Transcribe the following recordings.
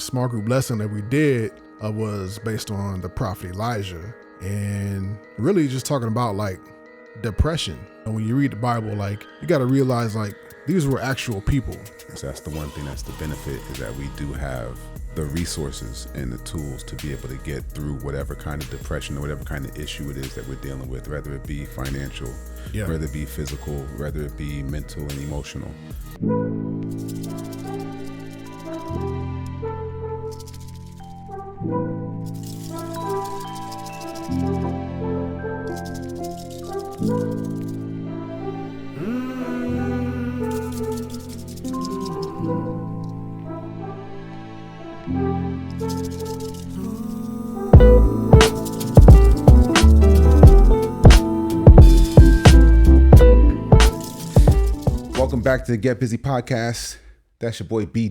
small group lesson that we did was based on the prophet Elijah, and really just talking about like depression. And when you read the Bible, like you got to realize like these were actual people. So that's the one thing that's the benefit, is that we do have the resources and the tools to be able to get through whatever kind of depression or whatever kind of issue it is that we're dealing with, whether it be financial, whether it be physical, whether it be mental and emotional. Welcome back to the Get Busy Podcast. That's your boy B.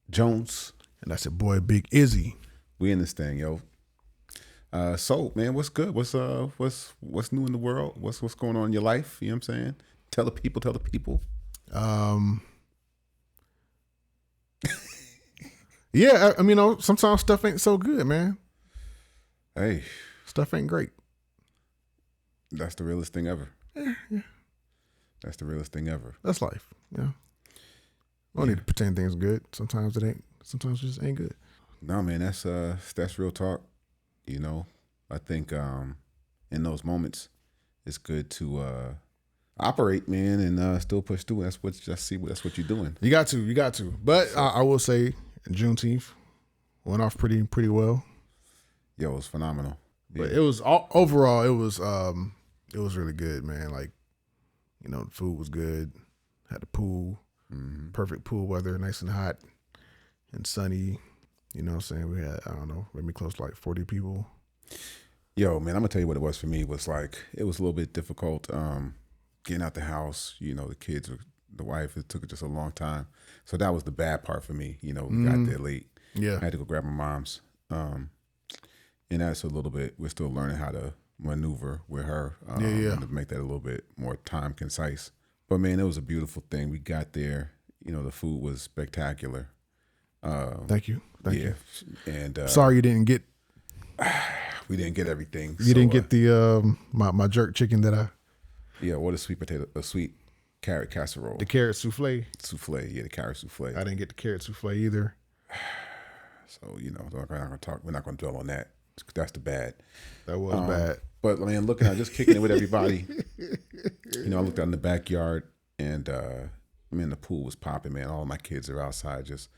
Jones. And that's your boy Big Izzy. We in this thing, yo. So man, what's good? What's new in the world? What's going on in your life? You know what I'm saying? Tell the people. Yeah, I mean, sometimes stuff ain't so good, man. Hey, stuff ain't great. That's the realest thing ever. Yeah. That's the realest thing ever. That's life. Yeah. I don't need to pretend things good. Sometimes it ain't. Sometimes it just ain't good. No, man, that's real talk. You know, I think in those moments, it's good to operate, man, and still push through. That's what you're doing. You got to. But I will say, Juneteenth went off pretty well. Yo, it was phenomenal. But it was overall, it was really good, man. Like, you know, the food was good. Had the pool, perfect pool weather, nice and hot and sunny. You know what I'm saying? We had, I don't know, maybe close to like 40 people. Yo, man, I'm going to tell you what it was for me. It was like, it was a little bit difficult getting out the house. You know, the kids, the wife, it took just a long time. So that was the bad part for me. You know, we got there late. Yeah. I had to go grab my mom's. And that's a little bit, we're still learning how to maneuver with her to make that a little bit more time concise. But man, it was a beautiful thing. We got there. You know, the food was spectacular. Thank you. And sorry you didn't get. We didn't get everything. You didn't get the my jerk chicken that I. Yeah, or the sweet carrot casserole. The carrot souffle. The carrot souffle. I didn't get the carrot souffle either. So you know, we're not going to dwell on that. That's the bad. That was bad. But man, looking at just kicking it with everybody. You know, I looked out in the backyard, and man, the pool was popping. Man, all my kids are outside just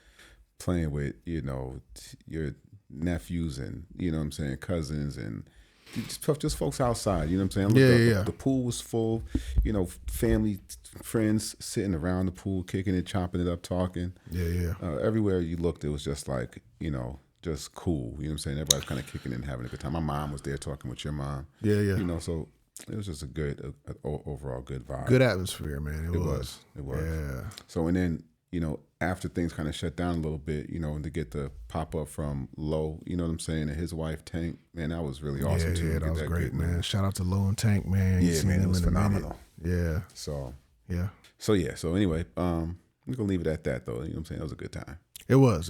playing with, you know, your nephews and, you know what I'm saying, cousins and just folks outside. You know what I'm saying? The pool was full. You know, family, friends sitting around the pool, kicking it, chopping it up, talking. Everywhere you looked, it was just like, you know, just cool. You know what I'm saying? Everybody's kind of kicking it and having a good time. My mom was there talking with your mom. You know, so it was just a good, overall good vibe. Good atmosphere, man. It was. Yeah. So, and then, you know, after things kind of shut down a little bit, you know, and to get the pop up from Lo, you know what I'm saying, and his wife Tank, man, that was really awesome too. Yeah, that was great, man. Shout out to Lo and Tank, man. Yeah, man, it was phenomenal. Yeah. So anyway, we're gonna leave it at that though. You know what I'm saying? It was a good time. It was.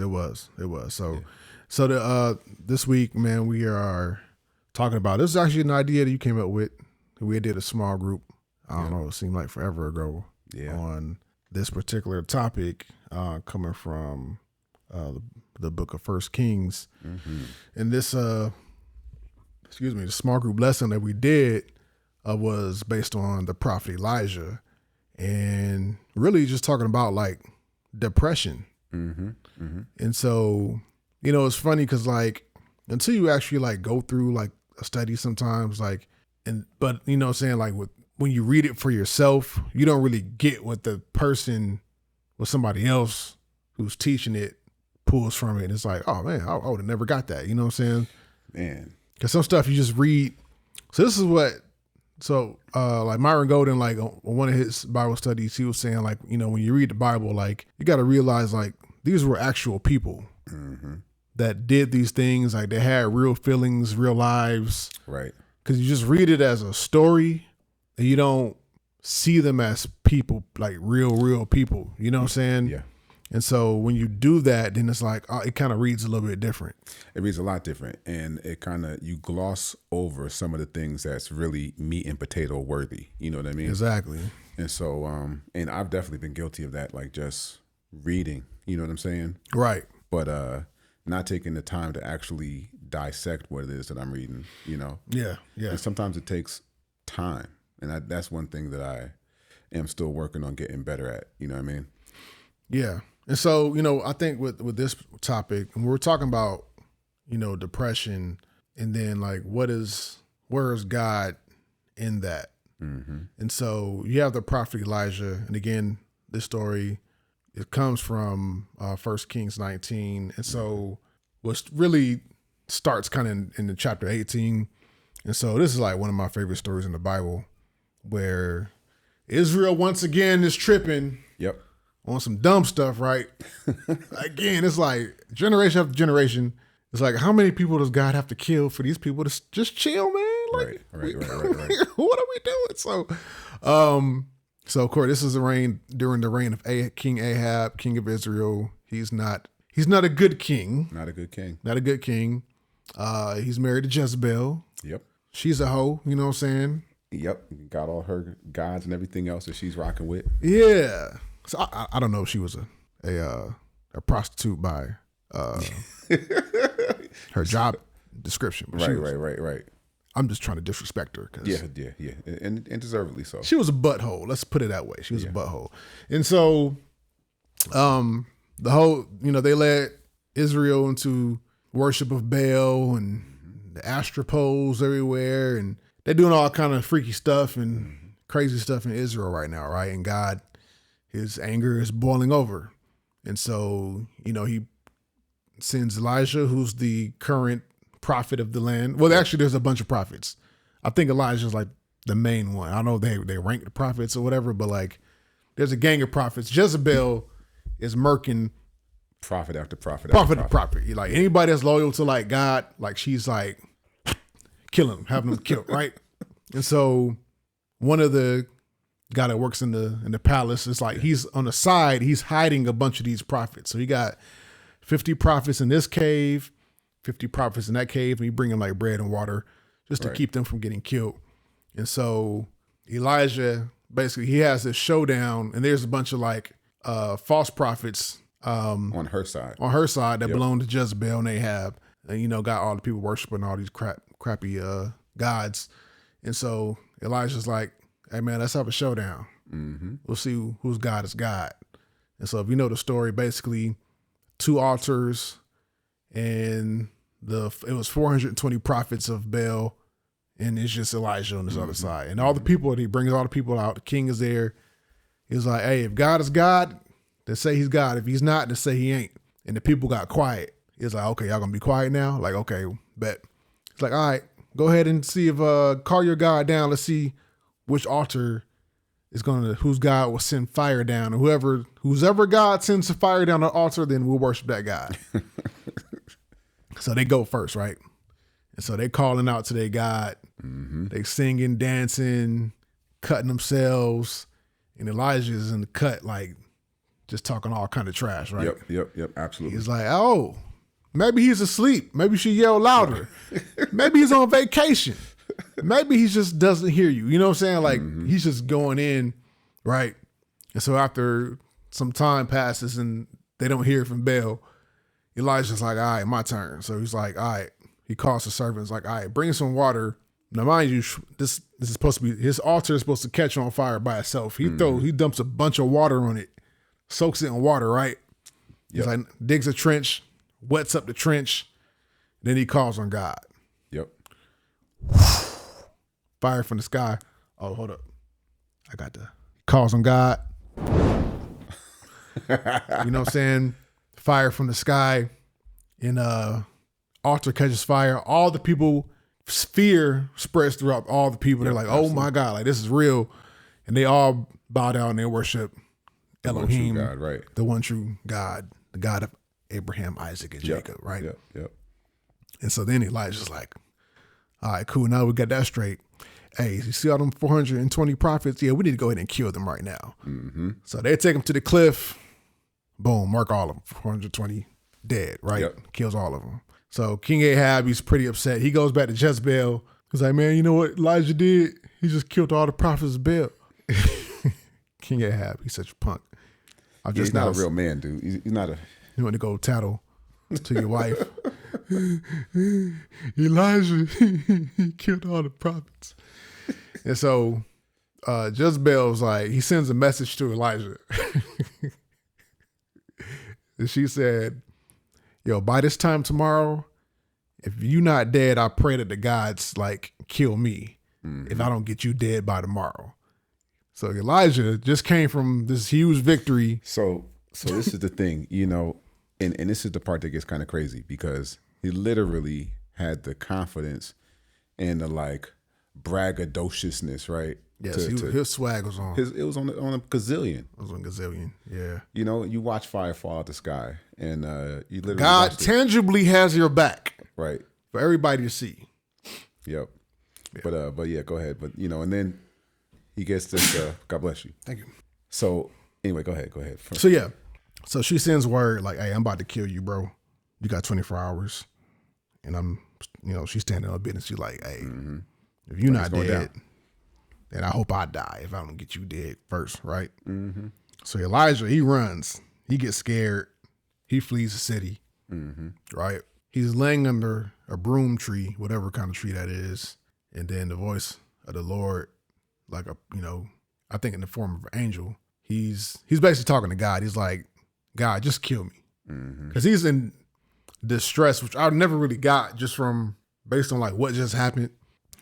So the this week, man, we are talking about, this is actually an idea that you came up with. We did a small group, I don't know, it seemed like forever ago, on this particular topic, coming from the book of 1 Kings. And this, the small group lesson that we did was based on the prophet Elijah, and really just talking about like depression. And so, you know, it's funny because like until you actually like go through like a study sometimes, like, but you know what I'm saying, like when you read it for yourself, you don't really get what the person or somebody else who's teaching it pulls from it. And it's like, oh man, I would have never got that. You know what I'm saying? Man. Because some stuff you just read. So this is what, like Myron Golden, like on one of his Bible studies, he was saying like, you know, when you read the Bible, like you got to realize like these were actual people that did these things. Like they had real feelings, real lives. Right. Because you just read it as a story and you don't see them as people, like real people. You know what I'm saying? Yeah. And so when you do that, then it's like, it kind of reads a little bit different. It reads a lot different. And it kind of, you gloss over some of the things that's really meat and potato worthy. You know what I mean? Exactly. And so, and I've definitely been guilty of that, like just reading, you know what I'm saying? Right. But not taking the time to actually dissect what it is that I'm reading, you know? Yeah. Yeah. And sometimes it takes time. And that's one thing that I am still working on getting better at, you know what I mean? Yeah. And so, you know, I think with this topic, and we're talking about, you know, depression, and then like, where is God in that? Mm-hmm. And so you have the prophet Elijah. And again, this story, it comes from 1 Kings 19. And so what really starts kind of in the chapter 18. And so this is like one of my favorite stories in the Bible, where Israel once again is tripping. Yep. On some dumb stuff, right? Again, it's like generation after generation. It's like, how many people does God have to kill for these people to just chill, man? Like, right. What are we doing? So of course, this is during the reign of King Ahab, king of Israel. He's not a good king. Not a good king. Not a good king. He's married to Jezebel. Yep. She's a hoe, you know what I'm saying? Yep. Got all her gods and everything else that she's rocking with. Yeah. So I don't know if she was a prostitute by her job description. But Right. I'm just trying to disrespect her. Yeah, and deservedly so. She was a butthole. Let's put it that way. She was a butthole. And so, the whole, you know, they led Israel into worship of Baal and the astropoles everywhere, and they're doing all kind of freaky stuff and crazy stuff in Israel right now, right? And God, his anger is boiling over. And so, you know, he sends Elijah, who's the current prophet of the land. Well, actually, there's a bunch of prophets. I think Elijah's like the main one. I know they rank the prophets or whatever, but like there's a gang of prophets. Jezebel is murking prophet after prophet. Like anybody that's loyal to like God, like she's like killing them, having them killed, right? And so one of the guy that works in the palace, it's like he's on the side, he's hiding a bunch of these prophets. So he got 50 prophets in this cave, 50 prophets in that cave, and he bring them like bread and water just to keep them from getting killed. And so Elijah, basically he has this showdown, and there's a bunch of like false prophets on her side that belong to Jezebel and Ahab, and you know, got all the people worshiping all these crappy gods. And so Elijah's like, hey man, let's have a showdown. Mm-hmm. We'll see whose God is God. And so if you know the story, basically 2 altars, and it was 420 prophets of Baal, and it's just Elijah on this other side. And all the people, he brings all the people out. The king is there. He's like, hey, if God is God, then say he's God. If he's not, then say he ain't. And the people got quiet. It's like, okay, y'all gonna be quiet now? Like, okay, bet. It's like, all right, go ahead and see if call your God down. Let's see which altar is whose God will send fire down, and whose God sends the fire down the altar, then we'll worship that God. So they go first, right? And so they calling out to their God. Mm-hmm. They singing, dancing, cutting themselves, and Elijah's in the cut, like just talking all kind of trash, right? Yep, absolutely. He's like, oh, maybe he's asleep. Maybe she yell louder. Maybe he's on vacation. Maybe he just doesn't hear you. You know what I'm saying? Like he's just going in, right? And so after some time passes and they don't hear from Baal, Elijah's like, all right, my turn. So he's like, all right. He calls the servants like, all right, bring some water. Now, mind you, this is supposed to be, his altar is supposed to catch on fire by itself. He dumps a bunch of water on it, soaks it in water, right? He's like, digs a trench, wets up the trench, then he calls on God. Yep. Fire from the sky. Oh, hold up. I got the calls on God. You know what I'm saying? Fire from the sky, and altar catches fire. All the people, fear spreads throughout all the people. They're like, oh my God, like this is real. And they all bow down and they worship Elohim, God, right? The one true God, the God of Abraham, Isaac, and Jacob, right? Yep. And so then Elijah's like, all right, cool. Now we got that straight. Hey, you see all them 420 prophets? Yeah, we need to go ahead and kill them right now. Mm-hmm. So they take them to the cliff. Boom, mark all of them. 420 dead, right? Yep. Kills all of them. So King Ahab, he's pretty upset. He goes back to Jezebel. He's like, man, you know what Elijah did? He just killed all the prophets of Baal. King Ahab, he's such a punk. He's not a real man, dude. He's not a... You want to go tattle to your wife. Elijah, he killed all the prophets. And so Jezebel's like, he sends a message to Elijah. And she said, yo, by this time tomorrow, if you not dead, I pray that the gods like kill me if I don't get you dead by tomorrow. So Elijah just came from this huge victory. So this is the thing, you know, and this is the part that gets kind of crazy because he literally had the confidence and the like braggadociousness, right? Yes, his swag was on. It was on a gazillion. It was on gazillion, yeah. You know, you watch fire fall out the sky, and you literally God tangibly has your back, right, for everybody to see. Yep. Yeah. But yeah, go ahead. But you know, and then he gets this. God bless you. Thank you. So anyway, go ahead. So yeah, so she sends word like, "Hey, I'm about to kill you, bro. You got 24 hours." And I'm, you know, she's standing on business. She's like, "Hey, if you're not dead, then I hope I die if I don't get you dead first, right?" Mm-hmm. So Elijah, he runs. He gets scared. He flees the city, right? He's laying under a broom tree, whatever kind of tree that is. And then the voice of the Lord, like I think in the form of an angel, he's basically talking to God. He's like, God, just kill me. Because he's in distress, which I never really got just from based on like what just happened.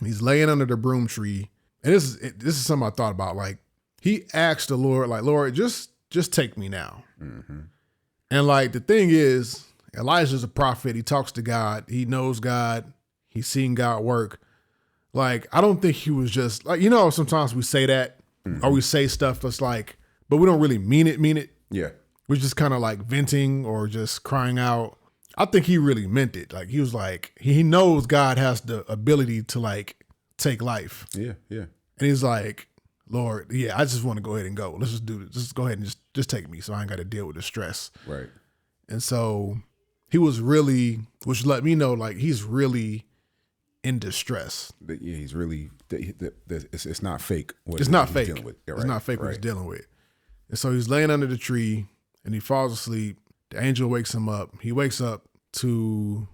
He's laying under the broom tree. And this is something I thought about. Like he asked the Lord, like, Lord, just take me now. And like the thing is, Elijah's a prophet. He talks to God. He knows God. He's seen God work. Like, I don't think he was just like, you know, sometimes we say that or we say stuff that's like, but we don't really mean it. Yeah. We're just kind of like venting or just crying out. I think he really meant it. Like he was like, he knows God has the ability to like take life. Yeah. And he's like, Lord, yeah, I just want to go ahead and go. Let's just do this. Just go ahead and just take me so I ain't got to deal with the stress. Right. And so he was really, which let me know like he's really in distress. Yeah, he's really, it's not fake. It's not fake. Dealing with. Yeah, it's not fake what he's dealing with. And so he's laying under the tree and he falls asleep. The angel wakes him up. He wakes up to,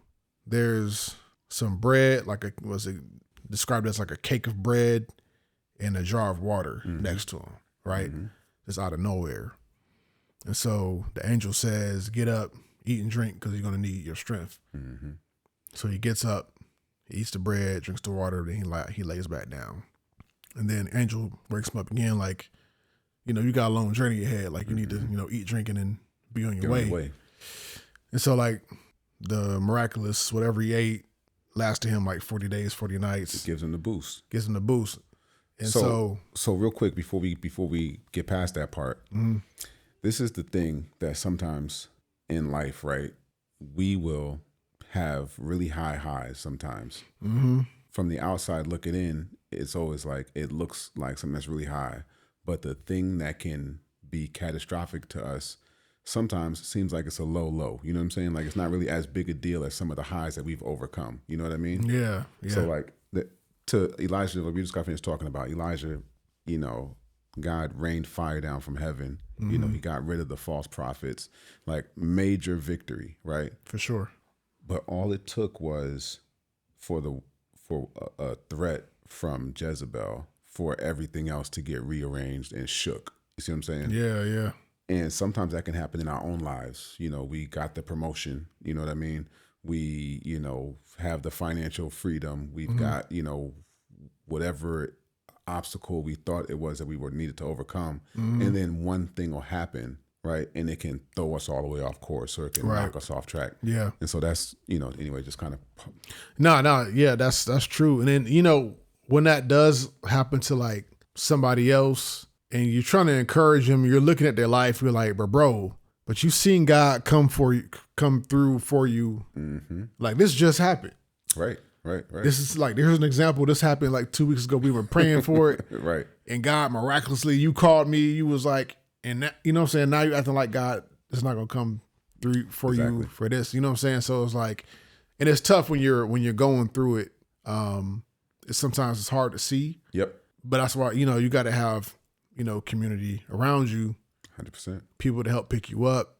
there's some bread, was it described as like a cake of bread and a jar of water next to him, right? Just out of nowhere. And so the angel says, get up, eat and drink because you're going to need your strength. So he gets up, he eats the bread, drinks the water, then he lays back down. And then angel wakes him up again like, you know, you got a long journey ahead. Like you need to, you know, eat, drink, and then be on your way. And so like the miraculous, whatever he ate, lasted him like 40 days, 40 nights. It gives him the boost. And so real quick before we get past that part, this is the thing that sometimes in life, right? We will have really high highs sometimes. From the outside looking in, it's always like it looks like something that's really high, but the thing that can be catastrophic to us sometimes seems like it's a low. You know what I'm saying? Like it's not really as big a deal as some of the highs that we've overcome. You know what I mean? Yeah. So like to Elijah, what we just got finished talking about, Elijah, you know, God rained fire down from heaven. You know, he got rid of the false prophets, like major victory, right? For sure. But all it took was for a threat from Jezebel for everything else to get rearranged and shook. You see what I'm saying? Yeah. And sometimes that can happen in our own lives. You know, we got the promotion, you know what I mean? We, you know, have the financial freedom. We've got, you know, whatever obstacle we thought it was that we were needed to overcome. And then one thing will happen, right? And it can throw us all the way off course or it can knock us off track. Yeah. And so that's, you know, anyway, just kind of. No. Yeah, that's true. And then, you know, when that does happen to like somebody else and you're trying to encourage them, you're looking at their life, you're like, bro, but you've seen God come through for you. Like this just happened. Right. This is like, here's an example. This happened like 2 weeks ago. We were praying for it. Right. And God miraculously, you called me. You was like, and that, you know what I'm saying? Now you're acting like God it's not gonna come through for Exactly. you for this. You know what I'm saying? So it's like, and it's tough when you're going through it. Sometimes it's hard to see. Yep. But that's why, you got to have, community around you, 100%. people to help pick you up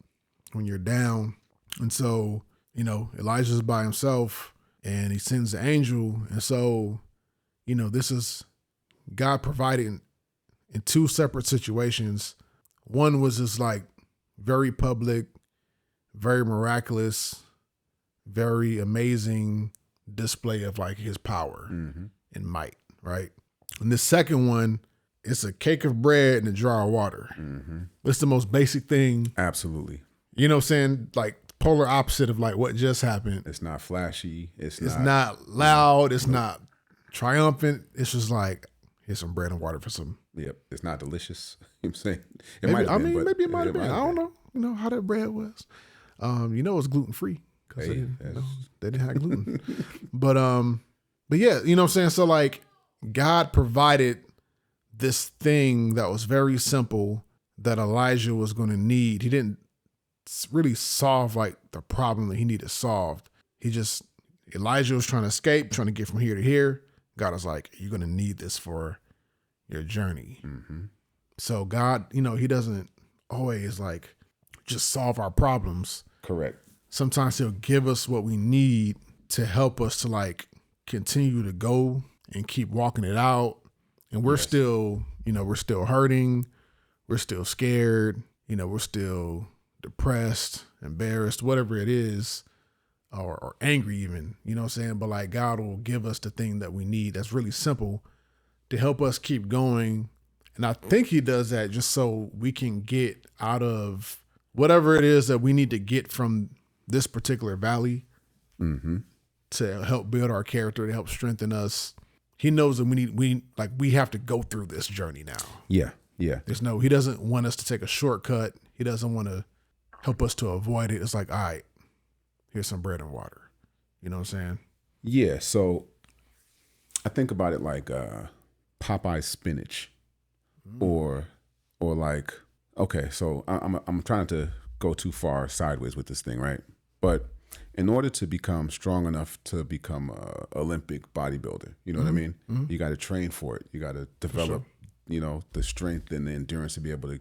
when you're down. And so, Elijah's by himself and he sends the angel. And so, this is God providing in two separate situations. One was just like very public, very miraculous, very amazing display of like his power and might, right? And the second one, it's a cake of bread and a jar of water. It's the most basic thing. Absolutely. You know what I'm saying? Like polar opposite of like what just happened. It's not flashy. It's not loud. It's not triumphant. It's just like, here's some bread and water for some. Yep. It's not delicious. You know what I'm saying? Maybe it might have been. I don't know. How that bread was. It's gluten free because they didn't have gluten. But yeah, you know what I'm saying? So like God provided this thing that was very simple that Elijah was going to need. He didn't really solve like the problem that he needed solved. Elijah was trying to escape, trying to get from here to here. God was like, you're going to need this for your journey. So God, he doesn't always like just solve our problems. Correct. Sometimes he'll give us what we need to help us to like continue to go and keep walking it out. And we're still, we're still hurting. We're still scared. We're still depressed, embarrassed, whatever it is, or angry even, you know what I'm saying? But like God will give us the thing that we need that's really simple to help us keep going. And I think he does that just so we can get out of whatever it is that we need to get from this particular valley to help build our character, to help strengthen us. He knows that we have to go through this journey now. Yeah. Yeah. He doesn't want us to take a shortcut. He doesn't want to help us to avoid it. It's like, all right, here's some bread and water. You know what I'm saying? Yeah. So I think about it like Popeye spinach or like, okay, so I'm trying to go too far sideways with this thing, right? But in order to become strong enough to become a Olympic bodybuilder, you know what I mean? You got to train for it. You got to develop, the strength and the endurance to be able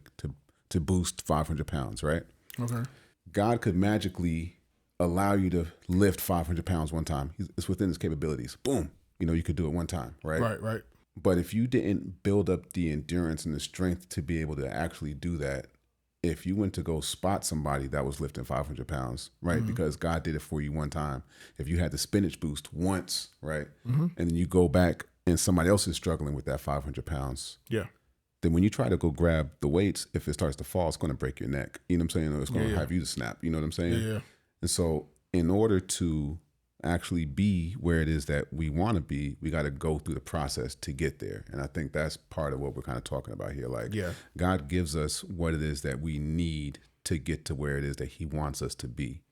to boost 500 pounds, right? Okay. God could magically allow you to lift 500 pounds one time. It's within his capabilities. Boom. You could do it one time, right? Right. But if you didn't build up the endurance and the strength to be able to actually do that, if you went to go spot somebody that was lifting 500 pounds, right? Because God did it for you one time. If you had the spinach boost once, right? And then you go back and somebody else is struggling with that 500 pounds. Yeah. Then when you try to go grab the weights, if it starts to fall, it's going to break your neck. You know what I'm saying? Or it's going to have you to snap. You know what I'm saying? Yeah. And so in order to actually be where it is that we want to be, we got to go through the process to get there. And I think that's part of what we're kind of talking about here. Like God gives us what it is that we need to get to where it is that he wants us to be.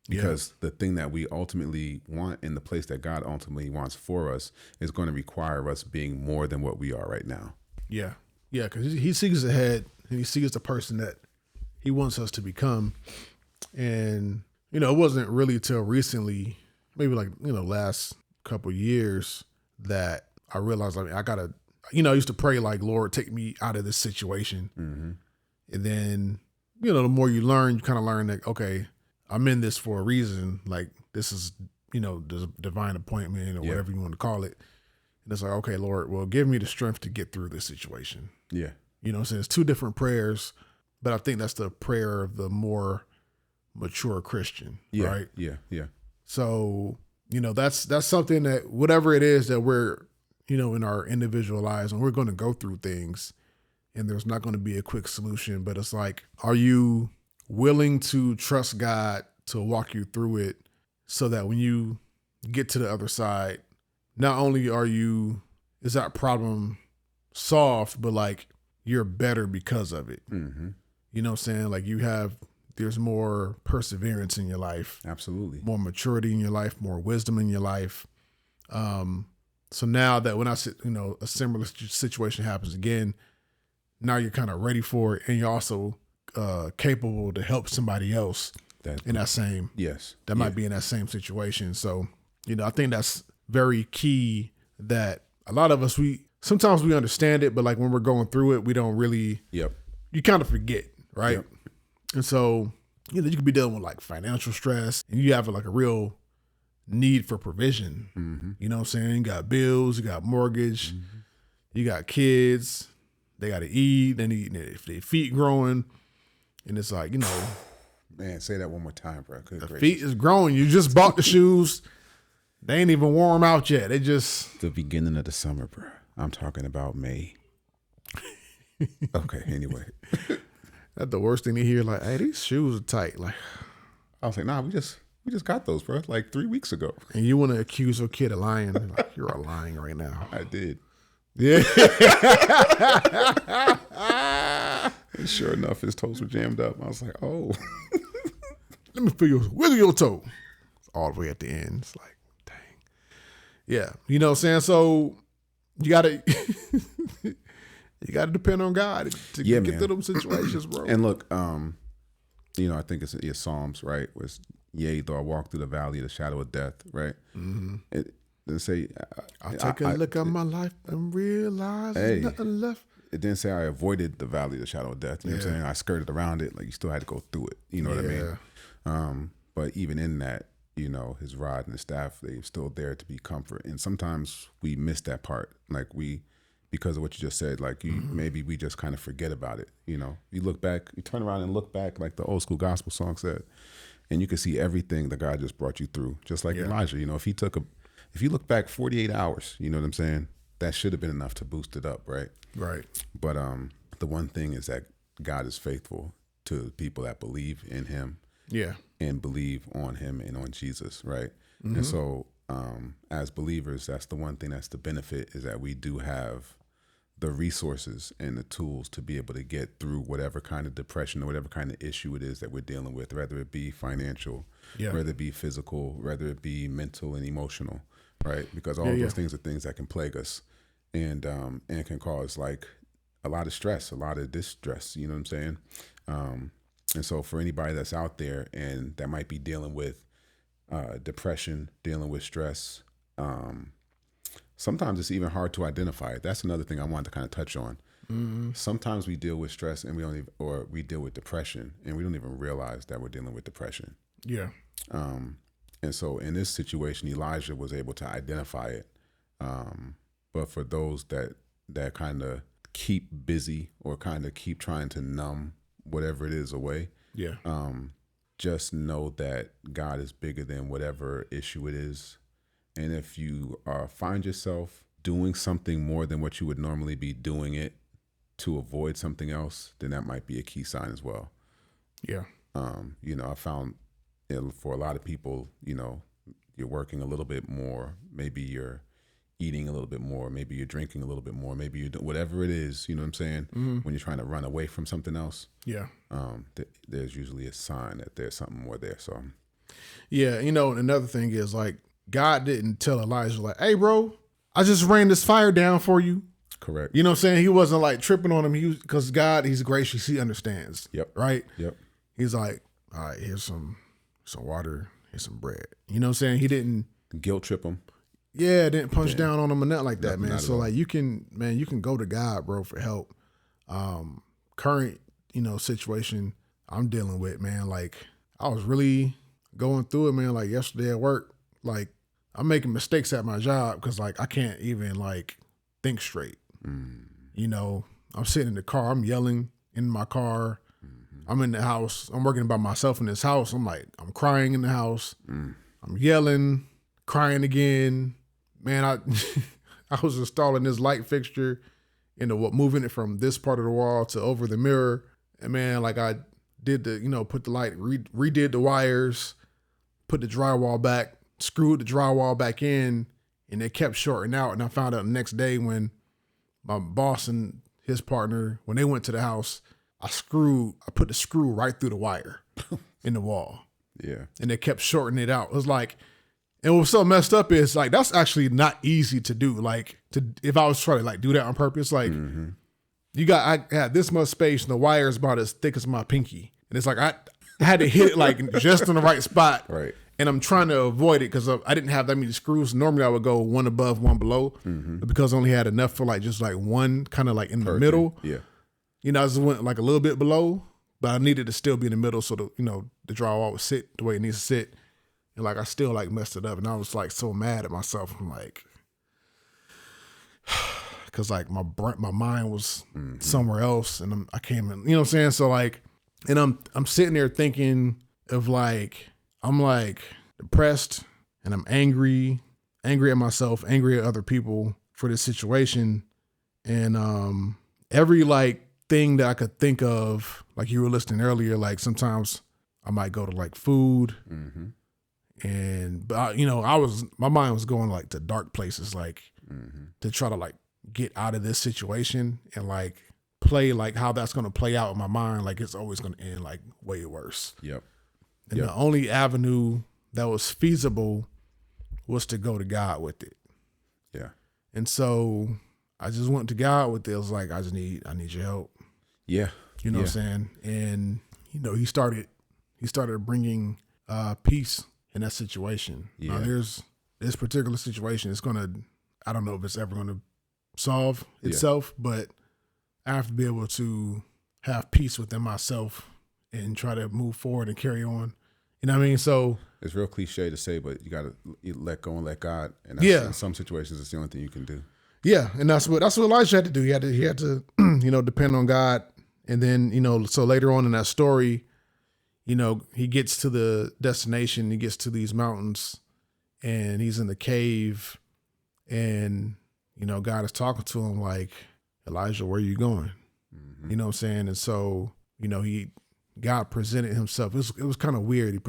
Because the thing that we ultimately want in the place that God ultimately wants for us is going to require us being more than what we are right now. Yeah. Yeah. Because he sees ahead and he sees the person that he wants us to become. And, it wasn't really till recently, maybe like, last couple years that I realized, I gotta, I used to pray like, Lord, take me out of this situation. And then, the more you learn, you kind of learn that, okay, I'm in this for a reason. Like this is, the divine appointment or whatever you want to call it. And it's like, okay, Lord, well, give me the strength to get through this situation. Yeah. So it's two different prayers, but I think that's the prayer of the more mature Christian, right? Yeah. So, that's something that whatever it is that we're, in our individual lives, and we're going to go through things and there's not going to be a quick solution, but it's like, are you willing to trust God to walk you through it so that when you get to the other side, not only is that problem solved, but like you're better because of it. You know what I'm saying? Like there's more perseverance in your life. Absolutely. More maturity in your life, more wisdom in your life. So now that when a similar situation happens again, now you're kind of ready for it. And you're also capable to help somebody else in that same, that might be in that same situation. So, I think that's very key, that a lot of us, sometimes we understand it, but like when we're going through it, we don't really, you kind of forget, right? And so, you could be dealing with like financial stress, and you have like a real need for provision. You know what I'm saying? You got bills, you got mortgage, you got kids, they got to eat, they need, if their feet growing, and it's like, man, say that one more time, bro. Good gracious. Feet is growing. You just bought the shoes. They ain't even warm out yet. They just the beginning of the summer, bro. I'm talking about May. Okay, anyway. That's the worst thing to hear. Like, hey, these shoes are tight. Like, I was like, nah, we just got those, bro, like 3 weeks ago. And you want to accuse your kid of lying? Like, you're lying right now. I did. Yeah. And sure enough, his toes were jammed up. I was like, oh. Let me feel wiggle your toe. It's all the way at the end. It's like, dang. Yeah. You know what I'm saying? So you gotta depend on God to get through them situations, bro. And look, I think it's Psalms, right? Where it's, yea, though I walk through the valley of the shadow of death, right? It didn't say I take a look at my life and realize there's nothing left. It didn't say I avoided the valley of the shadow of death. You know what I'm saying? I skirted around it. Like, you still had to go through it. You know what I mean? But even in that, his rod and his staff, they're still there to be comfort. And sometimes we miss that part. Like, because of what you just said, like maybe we just kind of forget about it. You look back, you turn around and look back, like the old school gospel song said, and you can see everything that God just brought you through. Just like Elijah, if you look back 48 hours, you know what I'm saying? That should have been enough to boost it up, right? Right. But the one thing is that God is faithful to people that believe in him. Yeah. And believe on him and on Jesus, right? And so as believers, that's the one thing that's the benefit, is that we do have the resources and the tools to be able to get through whatever kind of depression or whatever kind of issue it is that we're dealing with, whether it be financial, whether it be physical, whether it be mental and emotional, right? Because all of those things are things that can plague us and can cause like a lot of stress, a lot of distress, you know what I'm saying? And so for anybody that's out there and that might be dealing with depression, dealing with stress, sometimes it's even hard to identify it. That's another thing I wanted to kind of touch on. Sometimes we deal with stress and we deal with depression and we don't even realize that we're dealing with depression. Yeah. And so in this situation, Elijah was able to identify it. But for those that kind of keep busy or kind of keep trying to numb whatever it is away, just know that God is bigger than whatever issue it is. And if you find yourself doing something more than what you would normally be doing it to avoid something else, then that might be a key sign as well. Yeah. I found for a lot of people, you're working a little bit more, maybe you're eating a little bit more, maybe you're drinking a little bit more, maybe you're doing whatever it is, you know what I'm saying? When you're trying to run away from something else, there's usually a sign that there's something more there. So, another thing is like, God didn't tell Elijah like, hey, bro, I just rained this fire down for you. Correct. You know what I'm saying? He wasn't like tripping on him. Because God, he's gracious. He understands. Yep. Right? Yep. He's like, all right, here's some water, here's some bread. You know what I'm saying? He didn't guilt trip him. Yeah, didn't punch down on him or nothing like that, man. So like you can go to God, bro, for help. Current, situation I'm dealing with, man, like I was really going through it, man. Like yesterday at work, like I'm making mistakes at my job because like I can't even like think straight. I'm sitting in the car, I'm yelling in my car. I'm in the house. I'm working by myself in this house. I'm crying in the house. I'm yelling, crying again. Man, I was installing this light fixture, moving it from this part of the wall to over the mirror. And man, like I did put the light, redid the wires, put the drywall back, screwed the drywall back in, and it kept shorting out. And I found out the next day when my boss and his partner, when they went to the house, I put the screw right through the wire in the wall. Yeah. And they kept shortening it out. It was like, and what's so messed up is like, that's actually not easy to do. Like if I was trying to like do that on purpose, like I had this much space and the wire is about as thick as my pinky. And it's like, I had to hit it like just in the right spot. Right. And I'm trying to avoid it because I didn't have that many screws. Normally I would go one above, one below. But because I only had enough for like just like one kind of like in the middle. Yeah. You know, I just went like a little bit below, but I needed to still be in the middle so the the drywall would sit the way it needs to sit. And like I still like messed it up. And I was like so mad at myself. I'm like, because like my mind was somewhere else, and I came in, you know what I'm saying? So like, and I'm sitting there thinking of like, I'm like depressed and I'm angry at myself, angry at other people for this situation. And every like thing that I could think of, like you were listening earlier, like sometimes I might go to like food but my mind was going like to dark places, like to try to like get out of this situation and like play like how that's going to play out in my mind. Like it's always going to end like way worse. Yep. And the only avenue that was feasible was to go to God with it. Yeah. And so I just went to God with it. I was like, I need your help. Yeah. You know what I'm saying? And, he started bringing peace in that situation. Yeah. Now there's this particular situation. I don't know if it's ever going to solve itself, but I have to be able to have peace within myself and try to move forward and carry on. You know what I mean? So it's real cliche to say, but you got to let go and let God. And in some situations, it's the only thing you can do. Yeah. And that's what Elijah had to do. He had to depend on God. And then, so later on in that story, he gets to the destination, he gets to these mountains and he's in the cave and, God is talking to him like, Elijah, where are you going? You know what I'm saying? And so, God presented himself. It was kind of weird.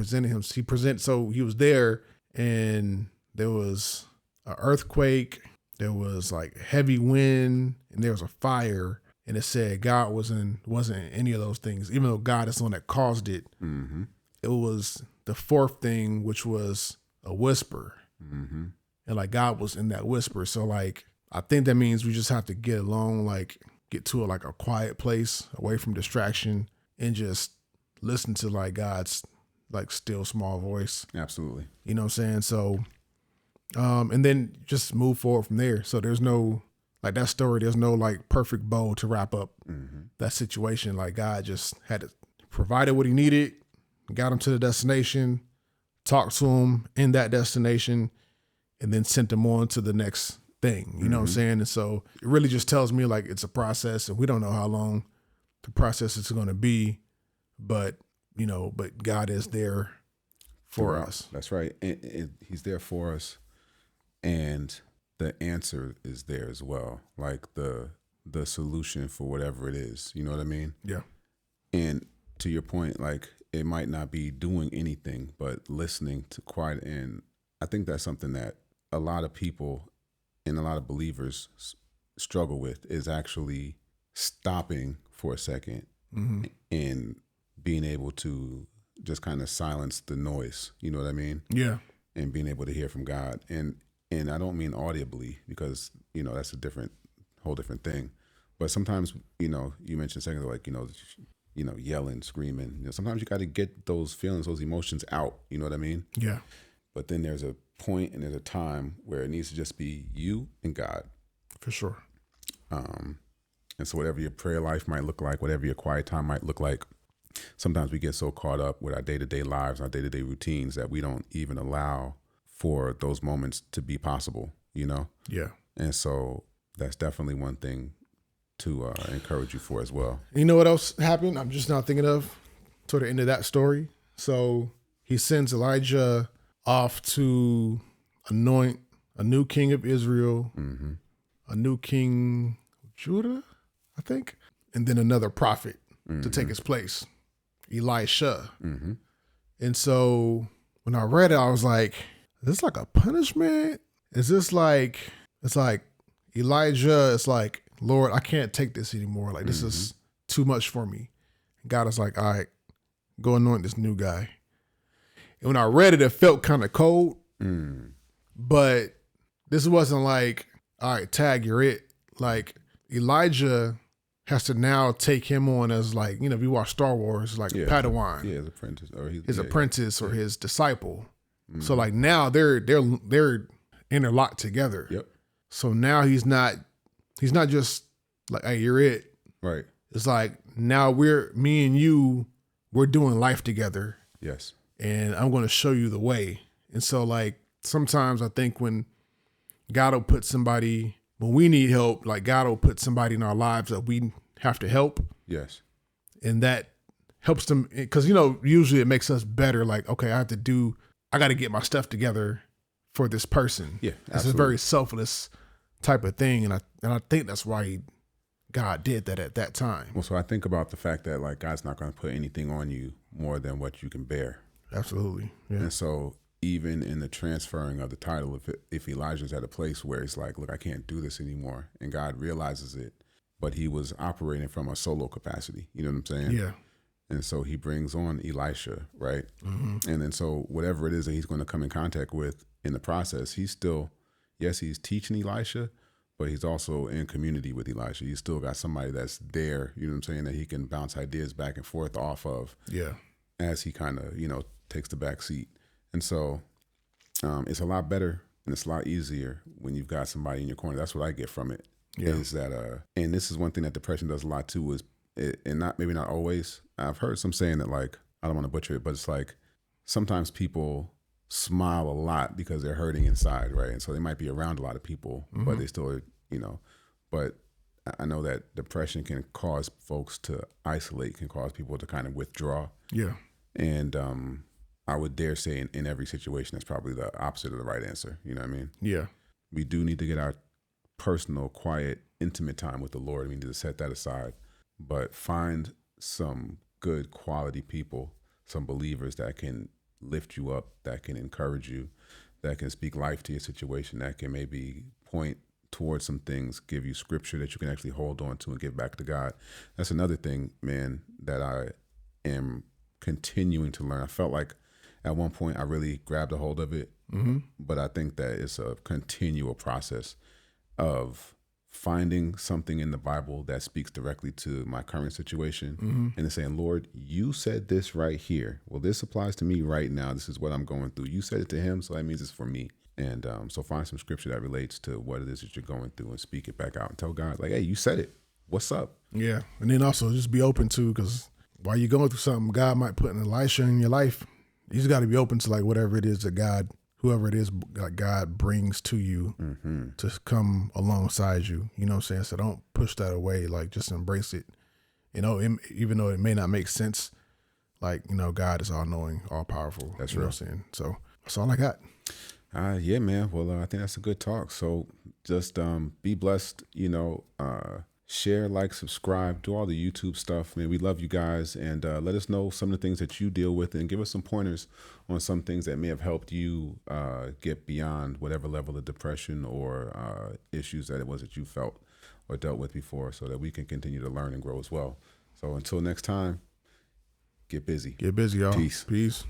So he was there and there was an earthquake, there was like heavy wind, and there was a fire. And it said God wasn't in any of those things, even though God is the one that caused it. It was the fourth thing, which was a whisper. And like God was in that whisper. So like, I think that means we just have to get alone, like get to a quiet place away from distraction and just listen to like God's like still small voice. Absolutely. You know what I'm saying? So, and then just move forward from there. So there's no, like that story, there's no like perfect bow to wrap up that situation. Like God just had to provided what he needed, got him to the destination, talked to him in that destination, and then sent him on to the next thing. You know what I'm saying? And so it really just tells me like it's a process and we don't know how long the process is going to be, but God is there for us. That's right. And he's there for us. And the answer is there as well. Like the solution for whatever it is, you know what I mean? Yeah. And to your point, like it might not be doing anything, but listening to quiet. And I think that's something that a lot of people and a lot of believers struggle with, is actually stopping for a second and being able to just kind of silence the noise. You know what I mean? Yeah. And being able to hear from God. And I don't mean audibly, because, that's a whole different thing. But sometimes, you mentioned a second ago, like, yelling, screaming. Sometimes you got to get those feelings, those emotions out. You know what I mean? Yeah. But then there's a point and there's a time where it needs to just be you and God. For sure. And so whatever your prayer life might look like, whatever your quiet time might look like, sometimes we get so caught up with our day-to-day lives, our day-to-day routines, that we don't even allow for those moments to be possible, Yeah. And so that's definitely one thing to encourage you for as well. You know what else happened? I'm just not thinking of toward the end of that story. So he sends Elijah off to anoint a new king of Israel, a new king of Judah, I think, and then another prophet to take his place, Elisha. And so when I read it, I was like, is this like a punishment? Is this like, it's like Elijah, it's like, Lord, I can't take this anymore. Like, this is too much for me. God is like, all right, go anoint this new guy. And when I read it, it felt kind of cold, but this wasn't like, all right, tag, you're it. Like, Elijah has to now take him on as like, if you watch Star Wars, like Padawan. Yeah, his apprentice or his apprentice or his disciple. Mm-hmm. So like now they're interlocked together. Yep. So now he's not just like, hey, you're it. Right. It's like now me and you, we're doing life together. Yes. And I'm going to show you the way. And so like sometimes I think when God will put somebody, when we need help, like God will put somebody in our lives that we have to help. Yes. And that helps them because, usually it makes us better. Like, okay, I got to get my stuff together for this person. Yeah. It's a very selfless type of thing. And I think that's why God did that at that time. Well, so I think about the fact that like God's not going to put anything on you more than what you can bear. Absolutely. Yeah. And so even in the transferring of the title, if Elijah's at a place where he's like, look, I can't do this anymore, and God realizes it, but he was operating from a solo capacity. You know what I'm saying? Yeah. And so he brings on Elisha, right? Mm-hmm. And then so whatever it is that he's going to come in contact with in the process, he's still, yes, he's teaching Elisha, but he's also in community with Elisha. He's still got somebody that's there, you know what I'm saying, that he can bounce ideas back and forth off of. Yeah. As he kind of, takes the back seat. And so it's a lot better and it's a lot easier when you've got somebody in your corner. That's what I get from it. Yeah. Is that, and this is one thing that depression does a lot too, and maybe not always. I've heard some saying that, like, I don't want to butcher it, but it's like sometimes people smile a lot because they're hurting inside, right? And so they might be around a lot of people, mm-hmm. but they still are, but I know that depression can cause folks to isolate, can cause people to kind of withdraw. Yeah. And I would dare say in every situation, that's probably the opposite of the right answer. You know what I mean? Yeah. We do need to get our personal, quiet, intimate time with the Lord. We need to set that aside, but find some good quality people, some believers that can lift you up, that can encourage you, that can speak life to your situation, that can maybe point towards some things, give you scripture that you can actually hold on to and give back to God. That's another thing, man, that I am continuing to learn. I felt like at one point I really grabbed a hold of it, mm-hmm. but I think that it's a continual process of finding something in the Bible that speaks directly to my current situation, mm-hmm. and then saying, Lord, you said this right here. Well, this applies to me right now. This is what I'm going through. You said it to him, so that means it's for me. And so find some scripture that relates to what it is that you're going through and speak it back out and tell God, like, hey, you said it. What's up? Yeah. And then also just be open to, because while you're going through something, God might put an Elisha in your life. You just got to be open to like whatever it is that God, whoever it is, like God brings to you, mm-hmm. to come alongside you. You know what I'm saying? So don't push that away. Like just embrace it. Even though it may not make sense, like, God is all knowing, all powerful. That's right. You know what I'm saying? So that's all I got. Yeah, man. Well, I think that's a good talk. So just be blessed, share, like, subscribe, do all the YouTube stuff. Man, we love you guys. And let us know some of the things that you deal with and give us some pointers on some things that may have helped you get beyond whatever level of depression or issues that it was that you felt or dealt with before, so that we can continue to learn and grow as well. So until next time, get busy. Get busy, y'all. Peace. Peace.